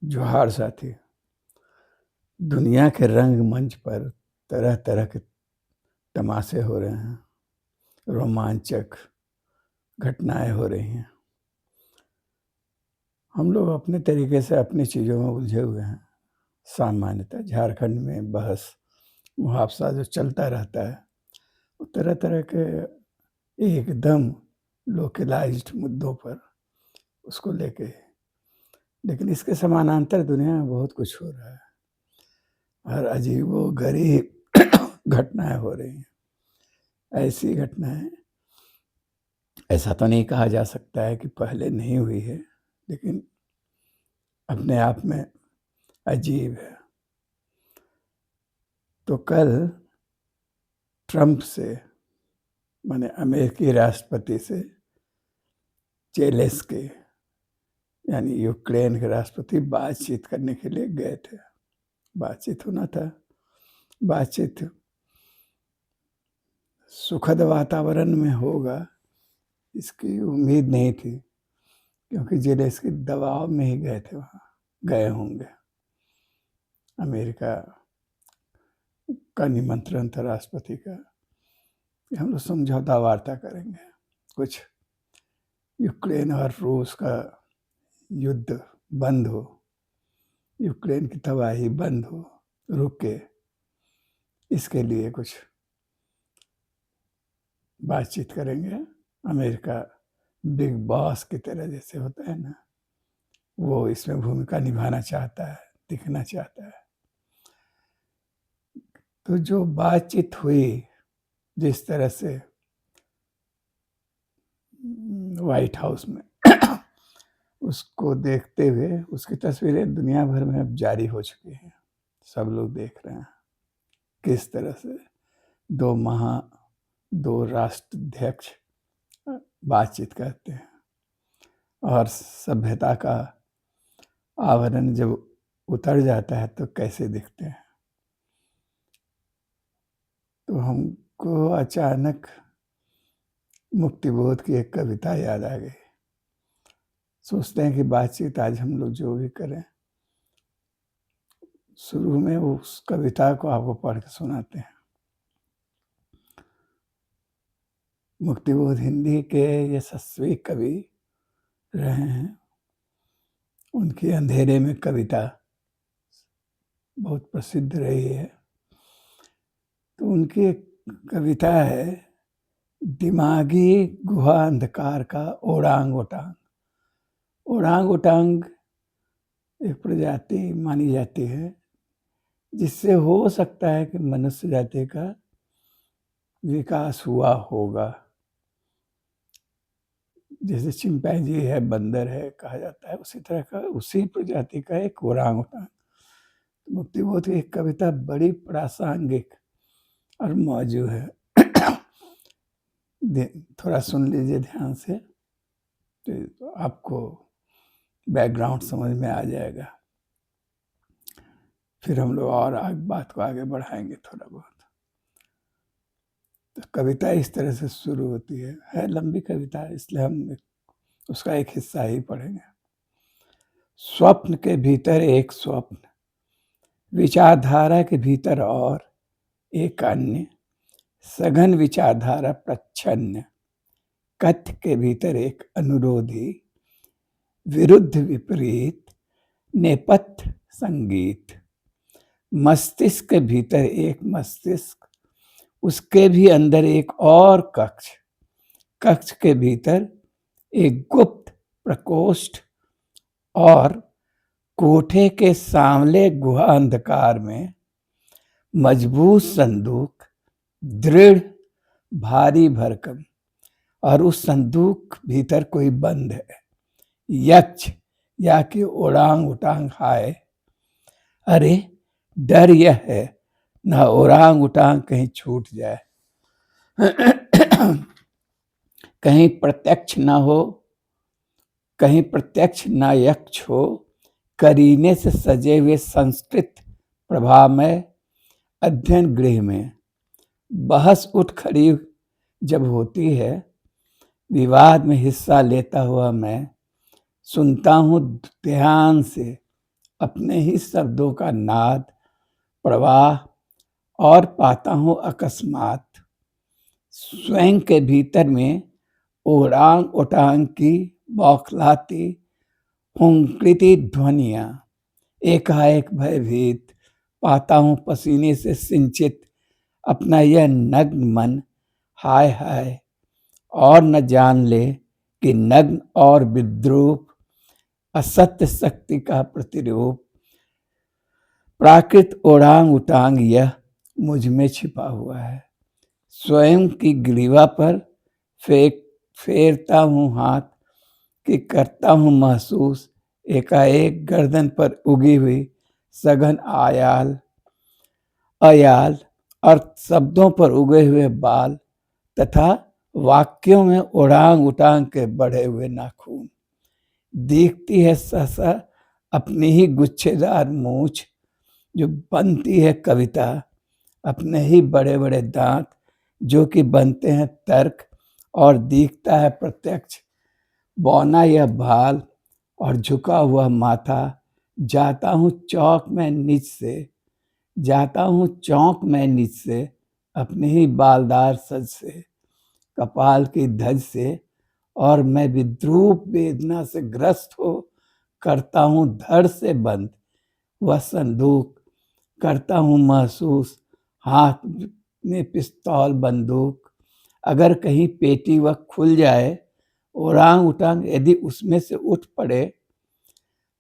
जोहार साथी। दुनिया के रंगमंच पर तरह-तरह के तमाशे हो रहे हैं, रोमांचक घटनाएँ हो रही हैं। हम लोग अपने तरीके से अपनी चीज़ों में उलझे हुए हैं। सामान्यतः झारखंड में बहस-मुहावसा जो चलता रहता है, वो तरह-तरह के एकदम लोकलाइज़्ड मुद्दों पर उसको लेके, लेकिन इसके समानांतर दुनिया में बहुत कुछ हो रहा है और अजीबो-गरीब घटनाएँ हो रही हैं। ऐसी घटनाएँ ऐसा तो नहीं कहा जा सकता है कि पहले नहीं हुई है, लेकिन अपने आप में अजीब है। तो कल ट्रंप से, माने अमेरिकी राष्ट्रपति से ज़ेलेंस्की यानी यूक्रेन के राष्ट्रपति बातचीत करने के लिए गए थे। बातचीत होना था। बातचीत सुखद वातावरण में होगा, इसकी उम्मीद नहीं थी, क्योंकि ज़ेलेंस्की दबाव में ही गए थे, वहाँ गए होंगे। अमेरिका का निमंत्रण था राष्ट्रपति का कि हम लोग समझौता वार्ता करेंगे, कुछ यूक्रेन और रूस का युद्ध बंद हो, यूक्रेन की तबाही बंद हो, रुके, इसके लिए कुछ बातचीत करेंगे। अमेरिका बिग बॉस की तरह जैसे होता है ना, वो इसमें भूमिका निभाना चाहता है, दिखना चाहता है। तो जो बातचीत हुई, जिस तरह से व्हाइट हाउस में उसको देखते हुए उसकी तस्वीरें दुनिया भर में अब जारी हो चुकी हैं। सब लोग देख रहे हैं किस तरह से दो राष्ट्राध्यक्ष बातचीत करते हैं और सभ्यता का आवरण जब उतर जाता है तो कैसे दिखते हैं। तो हमको अचानक मुक्तिबोध की एक कविता याद आ गई। सोचते हैं कि बातचीत आज हम लोग जो भी करें, शुरू में उस कविता को आपको पढ़ के सुनाते हैं। मुक्तिबोध हिंदी के यशस्वी कवि रहे हैं। उनकी अंधेरे में कविता बहुत प्रसिद्ध रही है। तो उनकी एक कविता है, दिमागी गुहा अंधकार का ओरांग ओटांग। ओरांग ओटांग एक प्रजाति मानी जाती है जिससे हो सकता है कि मनुष्य जाति का विकास हुआ होगा। जैसे चिंपैंजी है, बंदर है कहा जाता है, उसी तरह का उसी प्रजाति का एक ओरांग ओटांग। मुक्तिबोध की एक कविता बड़ी प्रासंगिक और मौजूद है। थोड़ा सुन लीजिए ध्यान से, तो आपको बैकग्राउंड समझ में आ जाएगा। फिर हम लोग और बात को आगे बढ़ाएंगे थोड़ा बहुत। तो कविता इस तरह से शुरू होती है लंबी कविता, इसलिए हम उसका एक हिस्सा ही पढ़ेंगे। स्वप्न के भीतर एक स्वप्न, विचारधारा के भीतर और एक अन्य, सघन विचारधारा प्रच्छन्न, कथ्य के भीतर एक अनुरोधी, विरुद्ध विपरीत, नेपथ्य संगीत, मस्तिष्क के भीतर एक मस्तिष्क, उसके भी अंदर एक और कक्ष, कक्ष के भीतर एक गुप्त प्रकोष्ठ और कोठे के सांवले गुहा अंधकार में मजबूत संदूक, दृढ़ भारी भरकम, और उस संदूक भीतर कोई बंद है, यक्ष या कि ओरांग उटांग हाय। अरे डर यह है न ओरांग उटांग कहीं छूट जाए, कहीं प्रत्यक्ष न हो, कहीं प्रत्यक्ष न यक्ष हो, करीने से सजे हुए संस्कृत प्रभामय अध्ययन गृह में बहस उठ खड़ी जब होती है, विवाद में हिस्सा लेता हुआ मैं सुनता हूं ध्यान से अपने ही शब्दों का नाद, प्रवाह और पाता हूँ अकस्मात। स्वयं के भीतर में ओरांग ओटांग की बौखलाती हुंकृति ध्वनियाँ, एकाएक भयभीत पाता हूँ पसीने से सिंचित अपना यह नग्न मन। हाय हाय, और न जान ले कि नग्न और विद्रूप असत्य शक्ति का प्रतिरूप प्राकृत ओरांग उटांग यह मुझ में छिपा हुआ है। स्वयं की ग्रीवा पर फेरता हूँ हाथ कि करता हूँ महसूस एकाएक गर्दन पर उगी हुई सघन अयाल और शब्दों पर उगे हुए बाल तथा वाक्यों में ओरांग उटांग के बढ़े हुए नाखून। दिखती है सहसा अपनी ही गुच्छेदार मूछ, जो बनती है कविता अपने ही बड़े बड़े दांत, जो कि बनते हैं तर्क और दिखता है प्रत्यक्ष। बौना यह भाल और झुका हुआ माथा, जाता हूँ चौक में नीच से अपने ही बालदार सज से, कपाल की धज से, और मैं विद्रूप वेदना से ग्रस्त हो करता हूँ धड़ से बंद वह संदूक। करता हूँ महसूस हाथ में पिस्तौल बंदूक। अगर कहीं पेटी वह खुल जाए, ओरांग उटांग यदि उसमें से उठ पड़े,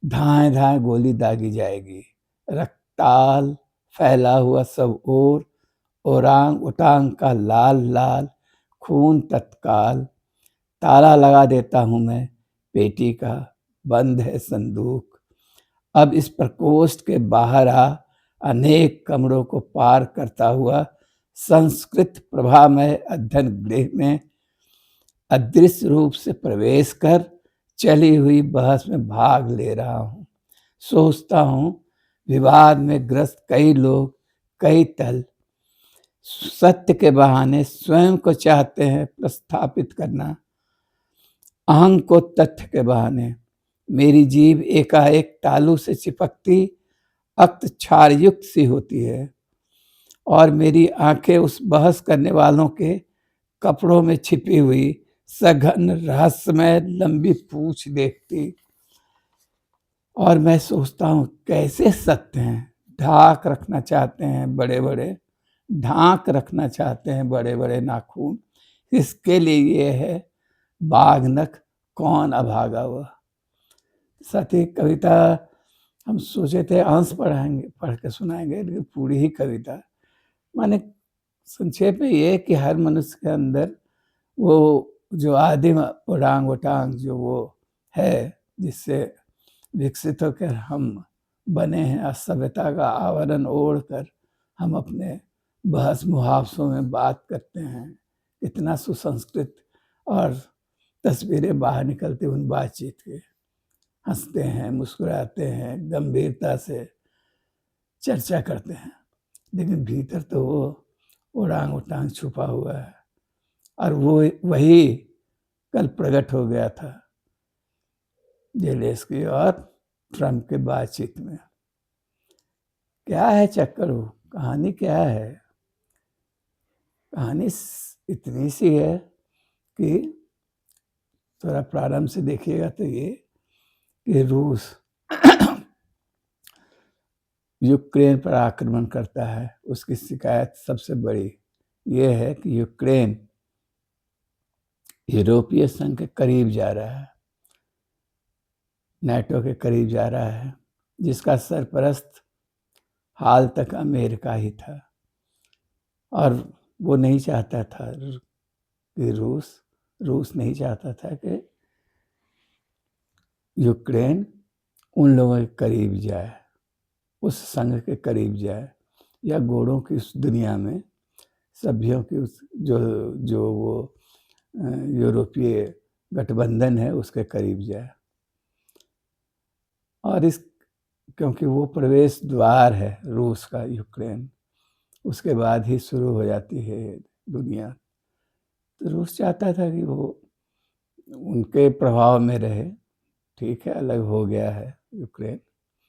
धाए धाए गोली दागी जाएगी। रक्ताल फैला हुआ सब ओर, ओरांग उटांग का लाल लाल खून तत्काल। ताला लगा देता हूं मैं पेटी का, बंद है संदूक। अब इस प्रकोष्ठ के बाहर आ, अनेक कमरों को पार करता हुआ संस्कृत प्रभामय अध्ययन गृह में अदृश्य रूप से प्रवेश कर चली हुई बहस में भाग ले रहा हूं। सोचता हूं विवाद में ग्रस्त कई लोग, कई तल सत्य के बहाने स्वयं को चाहते हैं प्रस्थापित करना, अहंग को तथ्य के बहाने। मेरी जीभ एकाएक तालू से चिपकती अक्त क्षारयुक्त सी होती है और मेरी आंखें उस बहस करने वालों के कपड़ों में छिपी हुई सघन रहस्यमय लंबी पूंछ देखती, और मैं सोचता हूं कैसे सत्य हैं, ढाक रखना चाहते हैं बड़े बड़े नाखून। इसके लिए ये है बाघ नख कौन अभागा वह। साथ ही कविता हम सोचे थे अंश पढ़ के सुनाएंगे, लेकिन पूरी ही कविता माने संक्षेप में ये कि हर मनुष्य के अंदर वो जो आदिम ओरांग ओटांग जो वो है, जिससे विकसित होकर हम बने हैं, सभ्यता का आवरण ओढ़ कर हम अपने बहस मुहावसों में बात करते हैं। इतना सुसंस्कृत और तस्वीरें बाहर निकलती उन बातचीत के, हंसते हैं, मुस्कुराते हैं, गंभीरता से चर्चा करते हैं, लेकिन भीतर तो वो ओरांग ओटांग छुपा हुआ है। और वो वही कल प्रकट हो गया था जेलेंस्की और ट्रंप के बातचीत में। क्या है चक्कर, वो कहानी क्या है? कहानी इतनी सी है कि थोड़ा प्रारंभ से देखिएगा तो ये कि रूस यूक्रेन पर आक्रमण करता है, उसकी शिकायत सबसे बड़ी ये है कि यूक्रेन यूरोपीय संघ के करीब जा रहा है, नाटो के करीब जा रहा है, जिसका सरपरस्त हाल तक अमेरिका ही था। और वो नहीं चाहता था कि रूस नहीं चाहता था कि यूक्रेन उन लोगों के करीब जाए, उस संघ के करीब जाए, या घोड़ों की उस दुनिया में सभ्यों की उस जो वो यूरोपीय गठबंधन है उसके करीब जाए। और इस क्योंकि वो प्रवेश द्वार है रूस का यूक्रेन, उसके बाद ही शुरू हो जाती है दुनिया। तो रूस चाहता था कि वो उनके प्रभाव में रहे। ठीक है, अलग हो गया है यूक्रेन,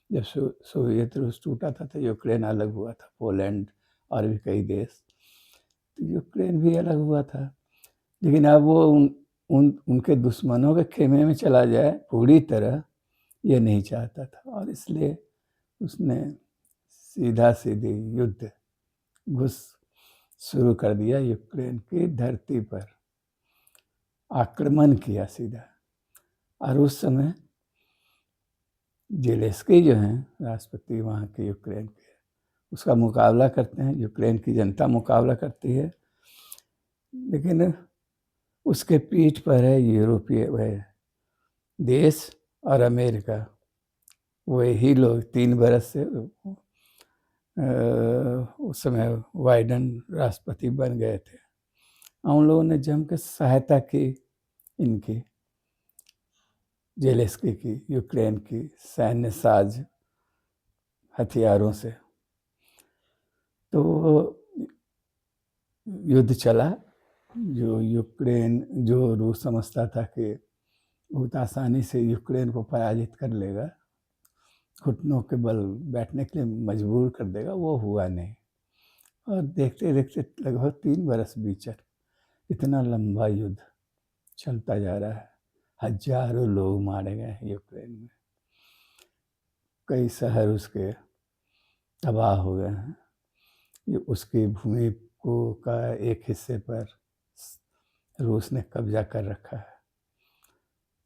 जब सोवियत रूस टूटा था तो यूक्रेन अलग हुआ था, पोलैंड और भी कई देश, तो यूक्रेन भी अलग हुआ था। लेकिन अब वो उनके दुश्मनों के खेमे में चला जाए पूरी तरह, ये नहीं चाहता था, और इसलिए उसने सीधा सीधी युद्ध घुस शुरू कर दिया यूक्रेन की धरती पर, आक्रमण किया सीधा। और उस समय जेलेंस्की जो हैं राष्ट्रपति वहाँ के यूक्रेन के, उसका मुकाबला करते हैं, यूक्रेन की जनता मुकाबला करती है, लेकिन उसके पीठ पर है यूरोपीय वह देश और अमेरिका। वही लोग 3 बरस से उस समय बाइडेन राष्ट्रपति बन गए थे। उन लोगों ने जम के सहायता की इनकी, जेलेंस्की की, यूक्रेन की सैन्य साज हथियारों से। तो युद्ध चला, जो रूस समझता था कि बहुत आसानी से यूक्रेन को पराजित कर लेगा, घुटनों के बल बैठने के लिए मजबूर कर देगा, वो हुआ नहीं। और देखते देखते लगभग 3 बरस बीत, इतना लंबा युद्ध चलता जा रहा है, हजारों लोग मारे गए हैं यूक्रेन में, कई शहर उसके तबाह हो गए हैं। उसकी भूमि को का एक हिस्से पर रूस ने कब्जा कर रखा है।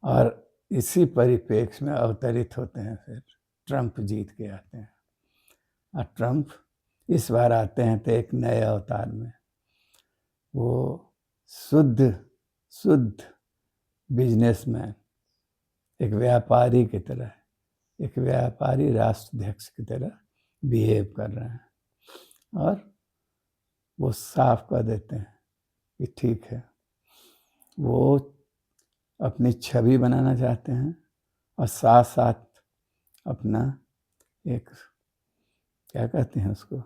और इसी परिप्रेक्ष्य में अवतरित होते हैं फिर ट्रंप जीत के आते हैं। और ट्रंप इस बार आते हैं तो एक नए अवतार में, वो शुद्ध बिजनेसमैन, एक व्यापारी की तरह, एक व्यापारी राष्ट्राध्यक्ष की तरह बिहेव कर रहे हैं। और वो साफ कर देते हैं कि ठीक है, वो अपनी छवि बनाना चाहते हैं और साथ साथ अपना एक, क्या कहते हैं उसको,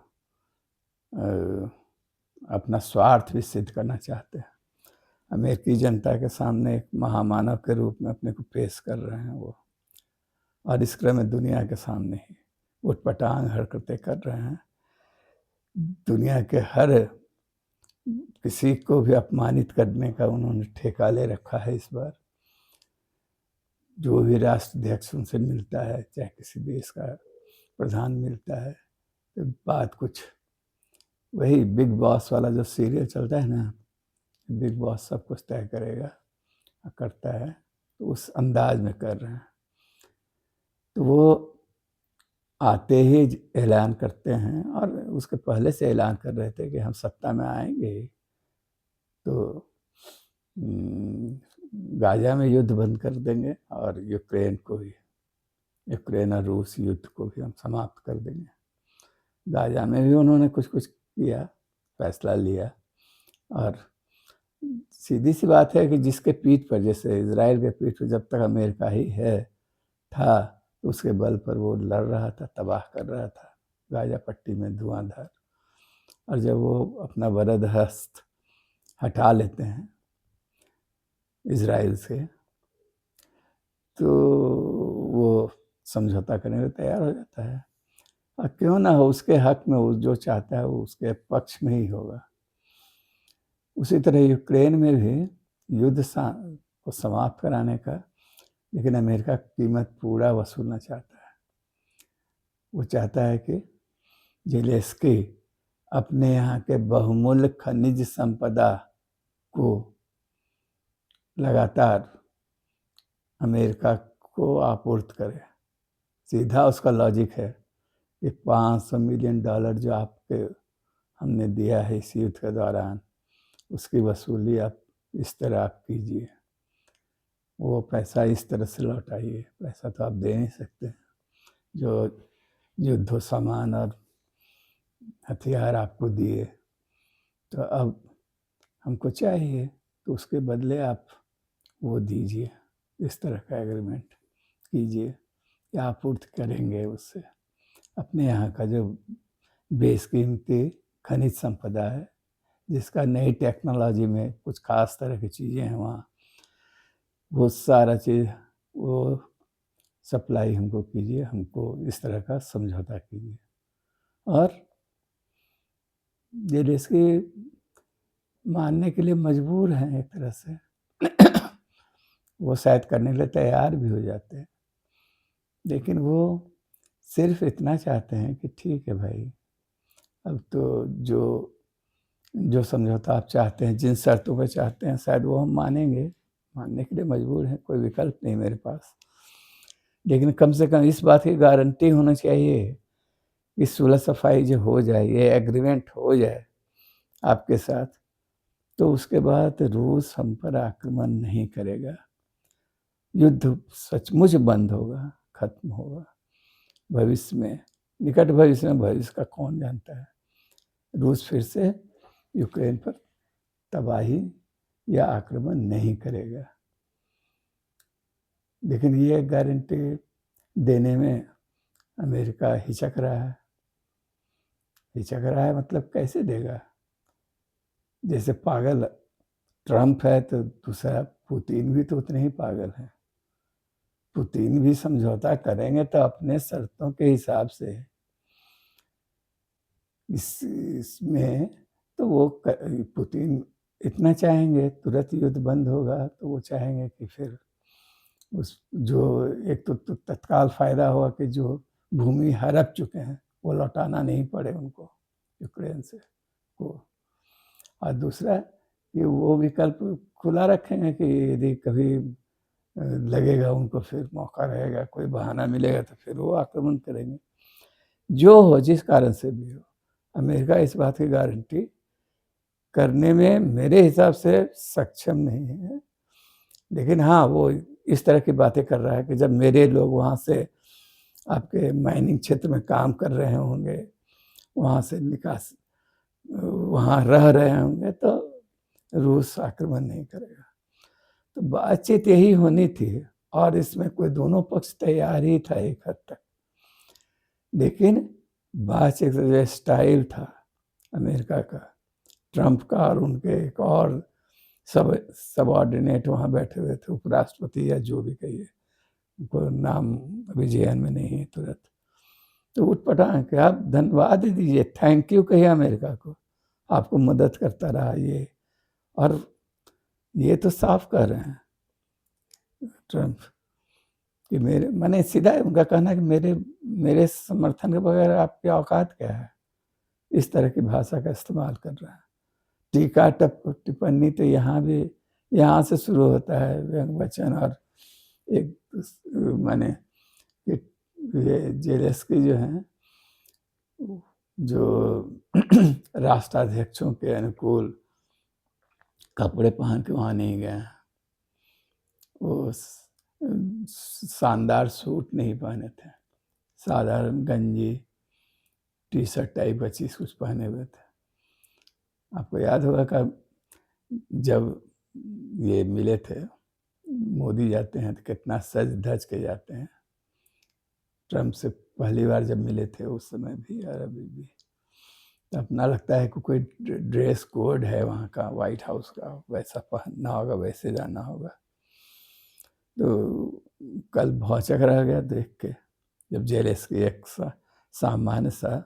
अपना स्वार्थ भी सिद्ध करना चाहते हैं। अमेरिकी जनता के सामने एक महामानव के रूप में अपने को पेश कर रहे हैं वो, और इस क्रम में दुनिया के सामने ही उटपटांग हरकतें कर रहे हैं। दुनिया के हर किसी को भी अपमानित करने का उन्होंने ठेका ले रखा है इस बार। जो भी राष्ट्राध्यक्ष उनसे मिलता है, चाहे किसी देश का प्रधान मिलता है, तो बात कुछ वही बिग बॉस वाला जो सीरियल चलता है ना, बिग बॉस सब कुछ तय करेगा, करता है, तो उस अंदाज में कर रहे हैं। तो वो आते ही ऐलान करते हैं, और उसके पहले से ऐलान कर रहे थे कि हम सत्ता में आएंगे तो गाजा में युद्ध बंद कर देंगे, और यूक्रेन और रूस युद्ध को भी हम समाप्त कर देंगे। गाजा में भी उन्होंने कुछ कुछ किया, फैसला लिया। और सीधी सी बात है कि जिसके पीठ पर, जैसे इजराइल के पीठ पर जब तक अमेरिका ही था, तो उसके बल पर वो लड़ रहा था, तबाह कर रहा था गाजा पट्टी में धुआंधार। और जब वो अपना वरद हस्त हटा लेते हैं इजराइल से, तो वो समझौता करने को तैयार हो जाता है। और क्यों ना हो, उसके हक में वो जो चाहता है वो उसके पक्ष में ही होगा। उसी तरह यूक्रेन में भी युद्ध को समाप्त कराने का, लेकिन अमेरिका कीमत पूरा वसूलना चाहता है। वो चाहता है कि जेलेंस्की अपने यहाँ के बहुमूल्य खनिज संपदा को लगातार अमेरिका को आपूर्ति करे। सीधा उसका लॉजिक है कि $500 मिलियन जो आपके हमने दिया है इस युद्ध के दौरान, उसकी वसूली आप इस तरह आप कीजिए, वो पैसा इस तरह से लौटाइए। पैसा तो आप दे नहीं सकते, जो युद्ध सामान और हथियार आपको दिए, तो अब हमको चाहिए, तो उसके बदले आप वो दीजिए, इस तरह का एग्रीमेंट कीजिए कि आपूर्ति करेंगे उससे। अपने यहाँ का जो बेशकीमती खनिज संपदा है, जिसका नई टेक्नोलॉजी में कुछ खास तरह की चीज़ें हैं वहाँ, वो सारा चीज़ वो सप्लाई हमको कीजिए, हमको इस तरह का समझौता कीजिए। और ज़ेलेंस्की मानने के लिए मजबूर हैं एक तरह से। वो शायद करने के लिए तैयार भी हो जाते हैं, लेकिन वो सिर्फ इतना चाहते हैं कि ठीक है भाई, अब तो जो समझौता आप चाहते हैं, जिन शर्तों पे चाहते हैं, शायद वो हम मानेंगे, मानने के लिए मजबूर हैं, कोई विकल्प नहीं मेरे पास। लेकिन कम से कम इस बात की गारंटी होनी चाहिए कि सुलह सफाई जो हो जाए, ये एग्रीमेंट हो जाए आपके साथ, तो उसके बाद रूस हम पर आक्रमण नहीं करेगा, युद्ध सचमुच बंद होगा, खत्म होगा। भविष्य में, निकट भविष्य में, भविष्य का कौन जानता है, रूस फिर से यूक्रेन पर तबाही या आक्रमण नहीं करेगा। लेकिन ये गारंटी देने में अमेरिका हिचक रहा है। हिचक रहा है मतलब कैसे देगा? जैसे पागल ट्रंप है तो दूसरा पुतिन भी तो उतने ही पागल है। पुतिन भी समझौता करेंगे तो अपने शर्तों के हिसाब से। इसमें तो वो पुतिन इतना चाहेंगे तुरंत युद्ध बंद होगा, तो वो चाहेंगे कि फिर उस जो एक तो तत्काल फायदा होगा कि जो भूमि हड़प चुके हैं वो लौटाना नहीं पड़े उनको यूक्रेन से को, और दूसरा कि वो विकल्प खुला रखेंगे कि यदि कभी लगेगा उनको, फिर मौका रहेगा, कोई बहाना मिलेगा तो फिर वो आक्रमण करेंगे। जो हो, जिस कारण से भी हो, अमेरिका इस बात की गारंटी करने में मेरे हिसाब से सक्षम नहीं है। लेकिन हाँ, वो इस तरह की बातें कर रहा है कि जब मेरे लोग वहाँ से आपके माइनिंग क्षेत्र में काम कर रहे होंगे, वहाँ से निकास वहाँ रह रहे होंगे, तो रूस आक्रमण नहीं करेगा। तो बातचीत यही होनी थी, और इसमें कोई दोनों पक्ष तैयार ही था एक हद तक। लेकिन बातचीत का स्टाइल था अमेरिका का, ट्रंप का और उनके एक और सबऑर्डिनेट वहाँ बैठे हुए थे, उपराष्ट्रपति या जो भी कहिए, उनको नाम अभी जेहन में नहीं है तुरंत। तो उठ पटांग के आप धन्यवाद दीजिए, थैंक यू कहिए अमेरिका को, आपको मदद करता रहा ये। और ये तो साफ कह रहे हैं ट्रंप कि मेरे, मैंने सीधा उनका कहना कि मेरे समर्थन के बगैर आपकी औकात क्या है, इस तरह की भाषा का इस्तेमाल कर रहा है। टीका टिप्पणी तो यहाँ से शुरू होता है, व्यंग वचन। और एक माने ये ज़ेलेंस्की जो हैं, जो राष्ट्राध्यक्षों के अनुकूल कपड़े पहन के वहाँ नहीं गए, वो शानदार सूट नहीं पहने थे, साधारण गंजी टी शर्ट टाइप का चीज कुछ पहने हुए थे। आपको याद होगा कि जब ये मिले थे, मोदी जाते हैं तो कितना सज धज के जाते हैं। ट्रंप से पहली बार जब मिले थे उस समय भी और अभी भी, तो अपना लगता है कि कोई ड्रेस कोड है वहाँ का, व्हाइट हाउस का, वैसा पहनना होगा, वैसे जाना होगा। तो कल भौचक रह गया देख के, जब ज़ेलेंस्की एक सामान्य सा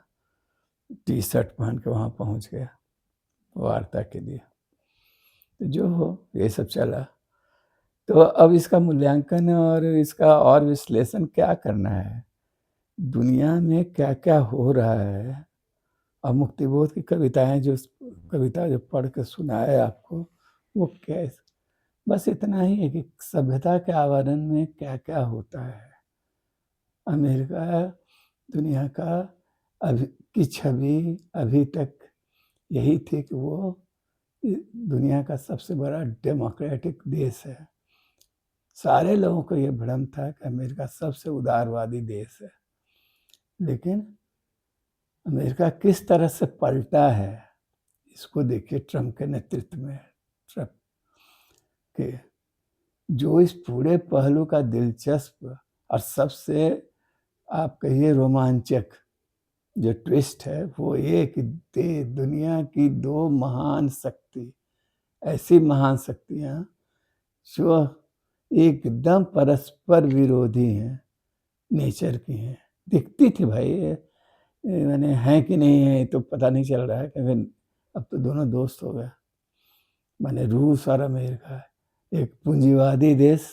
टी शर्ट पहन के वहाँ पहुँच गया वार्ता के लिए। तो जो हो, ये सब चला। तो अब इसका मूल्यांकन और इसका और विश्लेषण क्या करना है, दुनिया में क्या क्या हो रहा है। अब मुक्तिबोध की कविताएं, जो कविता जो पढ़ के सुनाए आपको, वो क्या, बस इतना ही है कि सभ्यता के आवरण में क्या क्या होता है। अमेरिका दुनिया का अभी की छवि अभी तक यही थी कि वो दुनिया का सबसे बड़ा डेमोक्रेटिक देश है। सारे लोगों को ये भ्रम था कि अमेरिका सबसे उदारवादी देश है। लेकिन अमेरिका किस तरह से पलटा है, इसको देखिए ट्रंप के नेतृत्व में। ट्रंप के जो इस पूरे पहलू का दिलचस्प और सबसे आप कहिए रोमांचक जो ट्विस्ट है, वो ये कि दुनिया की दो महान शक्ति, ऐसी महान शक्तियां जो एकदम परस्पर विरोधी हैं, नेचर की हैं। दिखती थी भाई, मैंने है कि नहीं है तो पता नहीं चल रहा है, क्योंकि अब तो दोनों दोस्त हो गए। माने रूस और अमेरिका, एक पूंजीवादी देश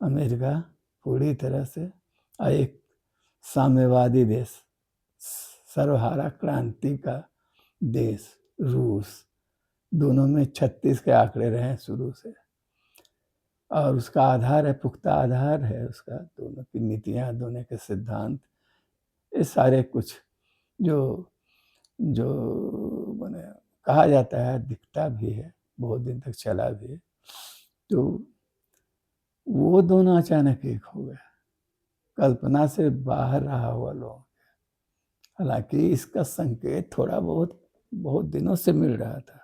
अमेरिका पूरी तरह से, और एक साम्यवादी देश, सर्वहारा क्रांति का देश रूस। दोनों में 36 के आंकड़े रहे हैं शुरू से, और उसका आधार है, पुख्ता आधार है उसका, दोनों की नीतियां, दोनों के सिद्धांत, ये सारे कुछ जो जो माने कहा जाता है, दिखता भी है, बहुत दिन तक चला भी है। तो वो दोनों अचानक एक हो गए, कल्पना से बाहर रहा हुआ लोग। हालांकि इसका संकेत थोड़ा बहुत दिनों से मिल रहा था,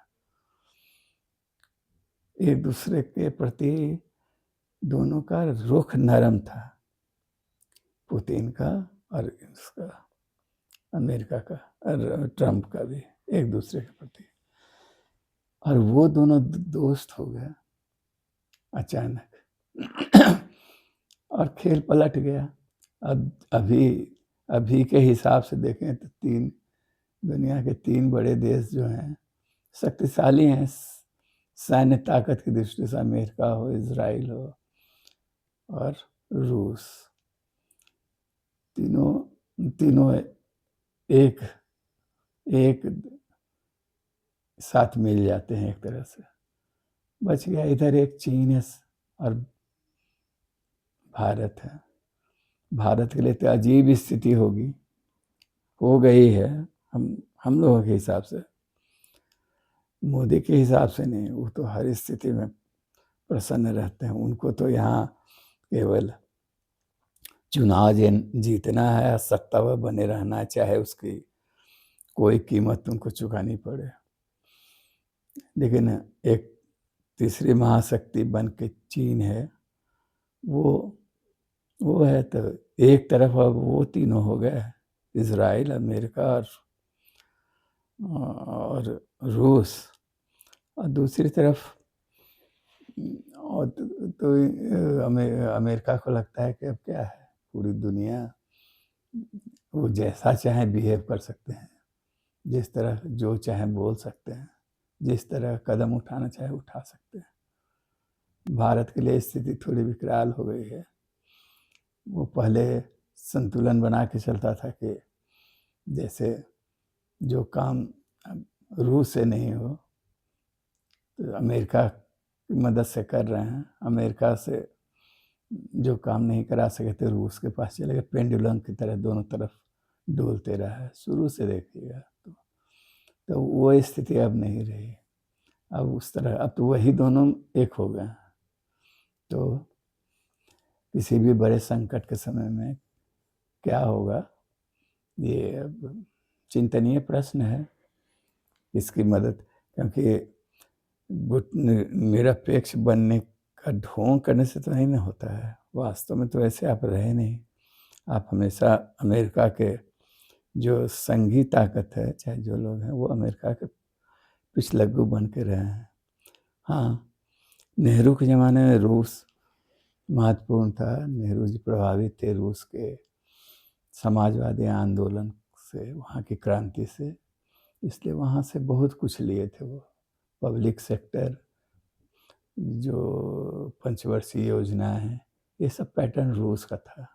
एक दूसरे के प्रति दोनों का रुख नरम था, पुतिन का और इसका, अमेरिका का और ट्रंप का भी, एक दूसरे के प्रति। और वो दोनों दोस्त हो गए अचानक और खेल पलट गया। अब अभी के हिसाब से देखें तो दुनिया के 3 बड़े देश जो हैं, शक्तिशाली हैं सैन्य ताकत की दृष्टि से, अमेरिका हो, इजराइल हो और रूस। तीनों एक साथ मिल जाते हैं एक तरह से। बच गया इधर एक चीन है और भारत है। भारत के लिए तो अजीब स्थिति हो गई है, हम लोगों के हिसाब से, मोदी के हिसाब से नहीं। वो तो हर स्थिति में प्रसन्न रहते हैं, उनको तो यहाँ केवल चुनाव जीतना है, सत्ता पर बने रहना, चाहे उसकी कोई कीमत उनको चुकानी पड़े। लेकिन एक तीसरी महाशक्ति बन के चीन है, वो है, तो एक तरफ अब वो तीनों हो गए, इजराइल, अमेरिका और रूस, और दूसरी तरफ और तो अमेरिका को लगता है कि अब क्या है, पूरी दुनिया वो जैसा चाहे बिहेव कर सकते हैं, जिस तरह जो चाहे बोल सकते हैं, जिस तरह कदम उठाना चाहे उठा सकते हैं। भारत के लिए स्थिति थोड़ी विकराल हो गई है। वो पहले संतुलन बना के चलता था कि जैसे जो काम रूस से नहीं हो तो अमेरिका की मदद से कर रहे हैं, अमेरिका से जो काम नहीं करा सके थे रूस के पास चले गए, पेंडुलम की तरह दोनों तरफ डोलते रहा है शुरू से, देखिएगा तो वो स्थिति अब नहीं रही। अब उस तरह, अब तो वही दोनों एक हो गए। तो किसी भी बड़े संकट के समय में क्या होगा, ये अब चिंतनीय प्रश्न है, इसकी मदद, क्योंकि निरपेक्ष बनने का ढोंग करने से तो नहीं ना होता है। वास्तव में तो ऐसे आप रहे नहीं, आप हमेशा अमेरिका के जो संघी ताकत है, चाहे जो लोग हैं, वो अमेरिका के पिछलग्गू बन के रहे हैं। हाँ, नेहरू के ज़माने में रूस महत्वपूर्ण था, नेहरू जी प्रभावित थे रूस के समाजवादी आंदोलन से, वहाँ की क्रांति से, इसलिए वहाँ से बहुत कुछ लिए थे वो। पब्लिक सेक्टर, जो पंचवर्षीय योजना है, ये सब पैटर्न रूस का था।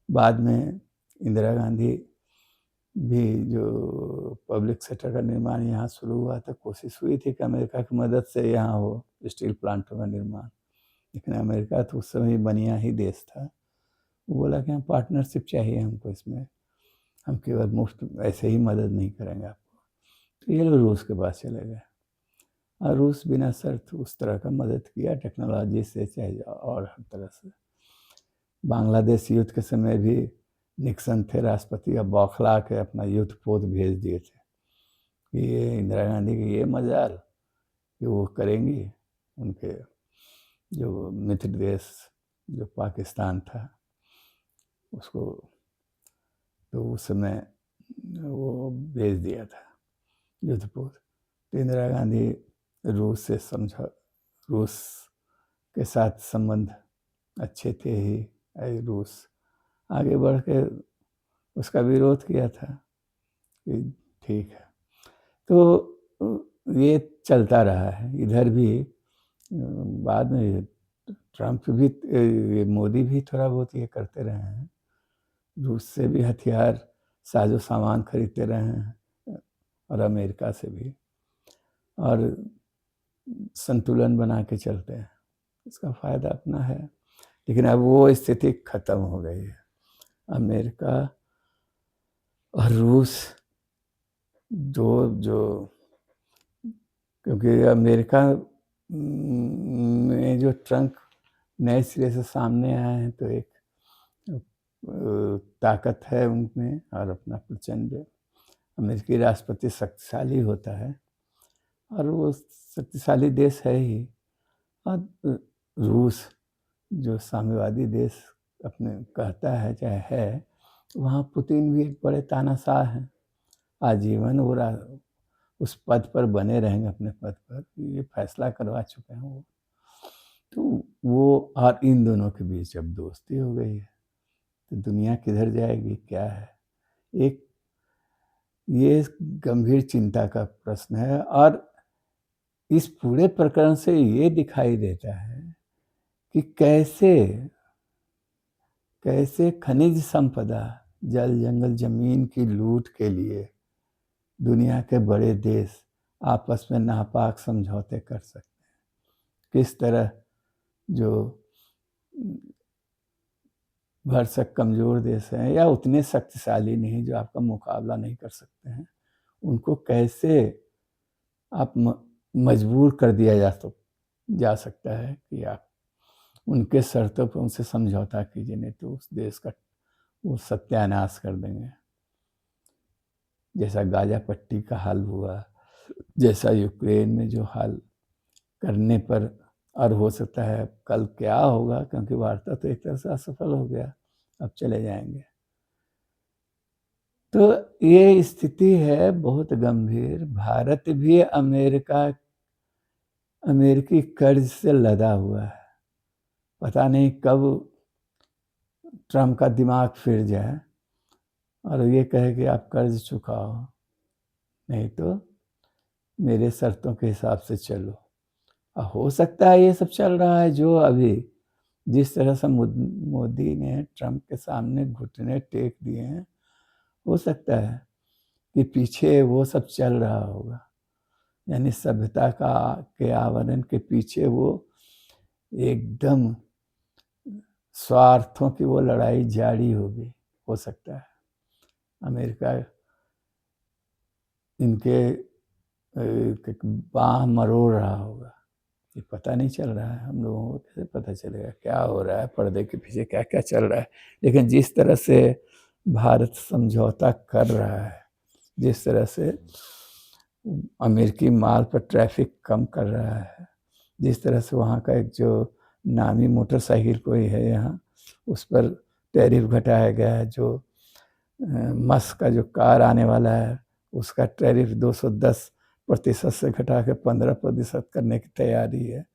बाद में इंदिरा गांधी भी जो पब्लिक सेक्टर का निर्माण यहाँ शुरू हुआ था, कोशिश हुई थी कि अमेरिका की मदद से यहाँ हो स्टील प्लांटों का निर्माण, लेकिन अमेरिका तो उस समय बनिया ही देश था। वो बोला कि हम पार्टनरशिप चाहिए हमको इसमें, हम केवल मुफ्त ऐसे ही मदद नहीं करेंगे आपको। तो ये लोग रूस के पास चले गए, और रूस बिना शर्त उस तरह का मदद किया, टेक्नोलॉजी से चाहे और हर तरह से। बांग्लादेश युद्ध के समय भी निक्सन थे राष्ट्रपति, अब बौखला के अपना युद्ध पोत भेज दिए थे कि ये इंदिरा गांधी की ये मजाल कि वो करेंगी। उनके जो मित्र देश जो पाकिस्तान था उसको, तो उस समय वो भेज दिया था युद्ध पोत। तो इंदिरा गांधी रूस से रूस के साथ संबंध अच्छे थे ही, रूस आगे बढ़ के उसका विरोध किया था कि ठीक है। तो ये चलता रहा है इधर भी। बाद में ट्रम्प भी, ये मोदी भी थोड़ा बहुत ये करते रहे हैं, रूस से भी हथियार साजो सामान खरीदते रहे हैं और अमेरिका से भी, और संतुलन बना के चलते हैं, इसका फायदा अपना है। लेकिन अब वो स्थिति खत्म हो गई है। अमेरिका और रूस जो क्योंकि अमेरिका में जो ट्रम्प नए सिरे से सामने आए हैं, तो एक ताकत है उनमें, और अपना प्रचंड अमेरिकी राष्ट्रपति शक्तिशाली होता है, और वो शक्तिशाली देश है ही। और रूस जो साम्यवादी देश अपने कहता है चाहे है, वहाँ पुतिन भी एक बड़े तानाशाह हैं, आजीवन वो उस पद पर बने रहेंगे, अपने पद पर, ये फैसला करवा चुके हैं वो। तो वो और इन दोनों के बीच अब दोस्ती हो गई है, तो दुनिया किधर जाएगी, क्या है, एक ये गंभीर चिंता का प्रश्न है। और इस पूरे प्रकरण से ये दिखाई देता है कि कैसे खनिज संपदा, जल जंगल जमीन की लूट के लिए दुनिया के बड़े देश आपस में नापाक समझौते कर सकते हैं। किस तरह जो भरसक कमजोर देश हैं या उतने शक्तिशाली नहीं जो आपका मुकाबला नहीं कर सकते हैं, उनको कैसे आप मजबूर कर दिया जा सकता है कि आप उनके शर्तों पर उनसे समझौता कीजिए, नहीं तो उस देश का वो सत्यानाश कर देंगे। जैसा गाजा पट्टी का हाल हुआ, जैसा यूक्रेन में जो हाल करने पर, और हो सकता है कल क्या होगा, क्योंकि वार्ता तो एक तरह से असफल हो गया, अब चले जाएंगे। तो ये स्थिति है बहुत गंभीर। भारत भी अमेरिकी कर्ज से लदा हुआ है। पता नहीं कब ट्रम्प का दिमाग फिर जाए और ये कहे कि आप कर्ज चुकाओ, नहीं तो मेरे शर्तों के हिसाब से चलो। हो सकता है ये सब चल रहा है जो अभी जिस तरह से मोदी ने ट्रम्प के सामने घुटने टेक दिए हैं, हो सकता है कि पीछे वो सब चल रहा होगा, यानी सभ्यता के आवरण के पीछे वो एकदम स्वार्थों की वो लड़ाई जारी होगी। हो सकता है अमेरिका इनके बाह मरोड़ रहा होगा, ये पता नहीं चल रहा है। हम लोगों को कैसे पता चलेगा क्या हो रहा है, पर्दे के पीछे क्या क्या चल रहा है। लेकिन जिस तरह से भारत समझौता कर रहा है, जिस तरह से अमेरिकी माल पर ट्रैफिक कम कर रहा है, जिस तरह से वहाँ का एक जो नामी मोटरसाइकिल कोई है यहाँ, उस पर टैरिफ घटाया गया है। जो मस्क का जो कार आने वाला है, उसका टैरिफ 210% से घटा के 15% करने की तैयारी है।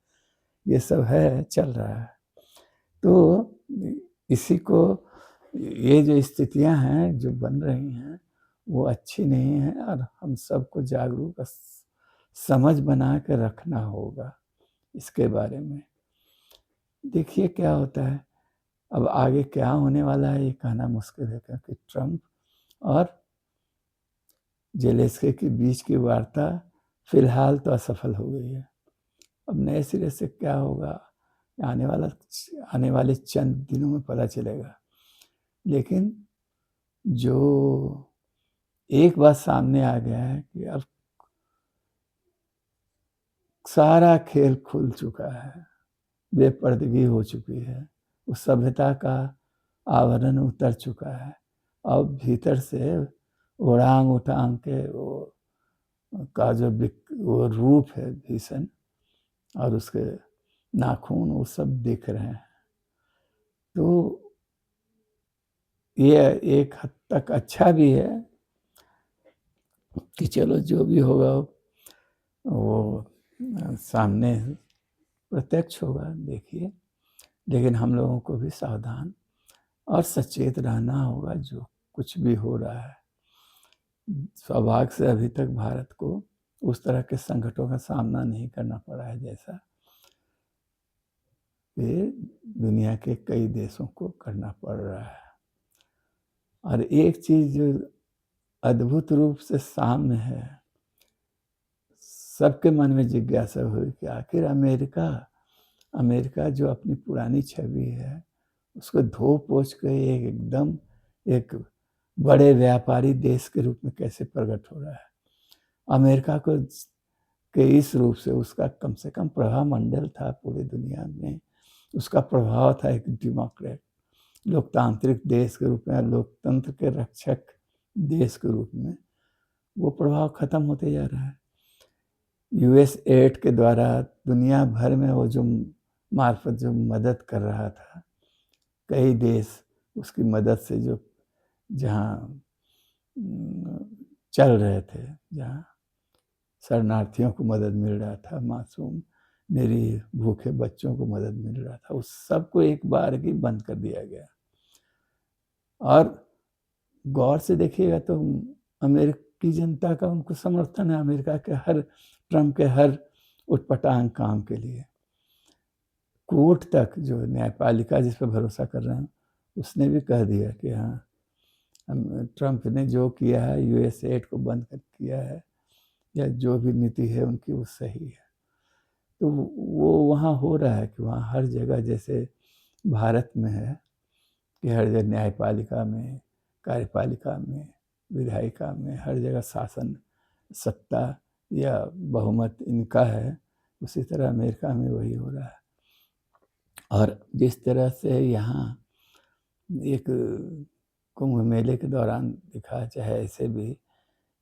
ये सब है, चल रहा है। तो इसी को, ये जो स्थितियां हैं जो बन रही हैं, वो अच्छी नहीं है, और हम सबको जागरूक समझ बना के रखना होगा इसके बारे में। देखिए क्या होता है, अब आगे क्या होने वाला है ये कहना मुश्किल है, क्योंकि ट्रम्प और जेलेंस्की के बीच की वार्ता फिलहाल तो असफल हो गई है। अब नए सिरे से क्या होगा आने वाले चंद दिनों में पता चलेगा। लेकिन जो एक बात सामने आ गया है कि अब सारा खेल खुल चुका है, बेपर्दगी हो चुकी है, उस सभ्यता का आवरण उतर चुका है। अब भीतर से ओरांग उटांग के का जो वो रूप है भीषण, और उसके नाखून, वो सब दिख रहे हैं। तो ये एक हद तक अच्छा भी है कि चलो जो भी होगा वो सामने प्रत्यक्ष होगा, देखिए। लेकिन हम लोगों को भी सावधान और सचेत रहना होगा जो कुछ भी हो रहा है। सौभाग्य से अभी तक भारत को उस तरह के संकटों का सामना नहीं करना पड़ा है जैसा कि दुनिया के कई देशों को करना पड़ रहा है। और एक चीज जो अद्भुत रूप से सामने है, सबके मन में जिज्ञासा हुई कि आखिर अमेरिका जो अपनी पुरानी छवि है उसको धो पोछ के एकदम एक बड़े व्यापारी देश के रूप में कैसे प्रकट हो रहा है। अमेरिका को के इस रूप से उसका कम से कम प्रभाव मंडल था पूरी दुनिया में, उसका प्रभाव था एक डेमोक्रेट लोकतांत्रिक देश के रूप में, लोकतंत्र के रक्षक देश के रूप में, वो प्रभाव खत्म होते जा रहा है। यूएस एड के द्वारा दुनिया भर में वो जो मार्फत जो मदद कर रहा था, कई देश उसकी मदद से जो जहाँ चल रहे थे, जहाँ शरणार्थियों को मदद मिल रहा था, मासूम निरीह भूखे बच्चों को मदद मिल रहा था, उस सबको एक बार ही बंद कर दिया गया। और गौर से देखिएगा तो अमेरिकी जनता का उनको समर्थन है, अमेरिका के ट्रम्प के हर उटपटांग काम के लिए। कोर्ट तक जो न्यायपालिका जिस पर भरोसा कर रहे हैं उसने भी कह दिया कि हाँ, ट्रम्प ने जो किया है, यूएस एड को बंद कर किया है, या जो भी नीति है उनकी वो सही है। तो वो वहाँ हो रहा है कि वहाँ हर जगह जैसे भारत में है कि हर जगह न्यायपालिका में, कार्यपालिका में, विधायिका में, हर जगह शासन सत्ता या बहुमत इनका है, उसी तरह अमेरिका में वही हो रहा है। और जिस तरह से यहाँ एक कुंभ मेले के दौरान दिखा, चाहे ऐसे भी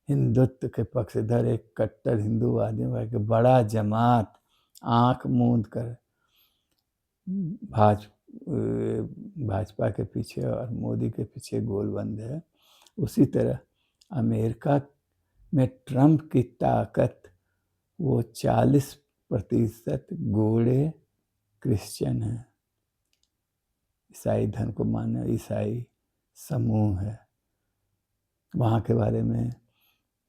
हिंदुत्व के पक्षधर एक कट्टर हिंदूवादी कि बड़ा जमात आंख मूंद कर भाजपा के पीछे और मोदी के पीछे गोलबंद है, उसी तरह अमेरिका में ट्रम्प की ताकत, वो 40% गोरे क्रिश्चियन हैं, ईसाई धर्म को मानने ईसाई समूह है। वहाँ के बारे में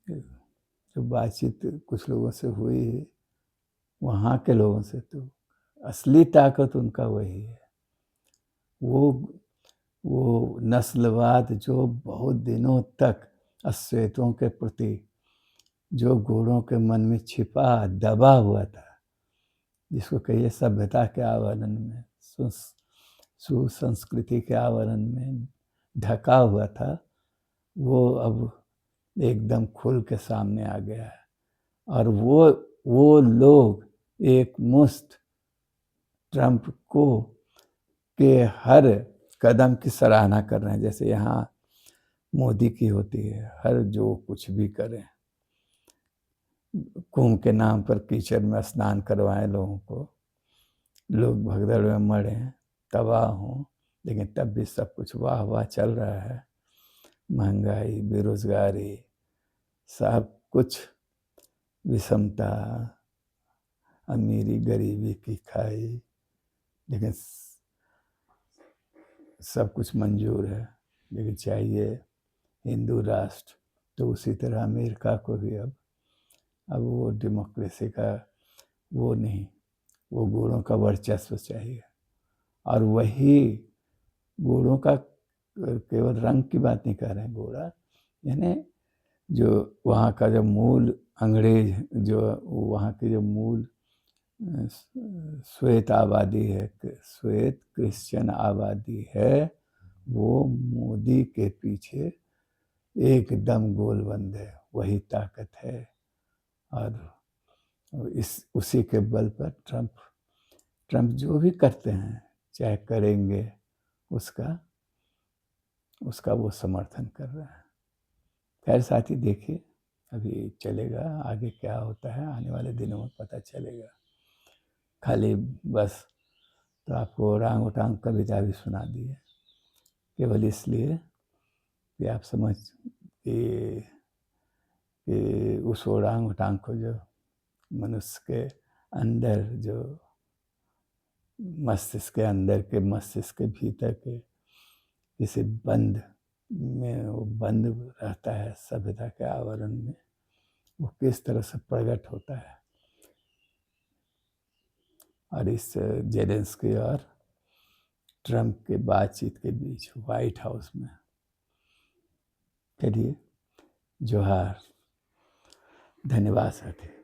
जो बातचीत कुछ लोगों से हुई, वहाँ के लोगों से, तो असली ताकत उनका वही है। वो नस्लवाद जो बहुत दिनों तक अश्वेतों के प्रति जो गोरों के मन में छिपा दबा हुआ था, जिसको कहिए सभ्यता के आवरण में, सुसंस्कृति के आवरण में ढका हुआ था, वो अब एकदम खुल के सामने आ गया है। और वो लोग एक मुश्त ट्रम्प को के हर कदम की सराहना कर रहे हैं, जैसे यहाँ मोदी की होती है, हर जो कुछ भी करें, कुंभ के नाम पर कीचड़ में स्नान करवाएं लोगों को, लोग भगदड़ में मरे, तबाह हों, लेकिन तब भी सब कुछ वाह वाह चल रहा है। महंगाई, बेरोजगारी, सब कुछ विषमता, अमीरी गरीबी की खाई, लेकिन सब कुछ मंजूर है। लेकिन चाहिए हिंदू राष्ट्र, तो उसी तरह अमेरिका को भी अब वो डेमोक्रेसी का वो नहीं, वो गोरों का वर्चस्व चाहिए। और वही गोरों का, केवल रंग की बात नहीं कर रहे हैं, गोरा यानी जो वहाँ का जो मूल अंग्रेज, जो वहाँ की जो मूल श्वेत आबादी है, श्वेत क्रिश्चियन आबादी है, वो मोदी के पीछे एकदम गोलबंद है, वही ताकत है। और उसी के बल पर ट्रम्प जो भी करते हैं, चाहे करेंगे, उसका वो समर्थन कर रहा है। खैर साथी, देखिए अभी चलेगा, आगे क्या होता है आने वाले दिनों में पता चलेगा। खाली बस तो आपको ओरांग ओटांग कविता भी सुना दी है, केवल इसलिए कि आप समझ कि उस ओरांग ओटांग को जो मनुष्य के अंदर, जो मस्तिष्क के अंदर के, मस्तिष्क के भीतर के किसी बंद में वो बंद रहता है सभ्यता के आवरण में, वो किस तरह से प्रकट होता है। और इस जेलेंस्की और ट्रंप के बातचीत के बीच व्हाइट हाउस में, चलिए जोहार, धन्यवाद साथी।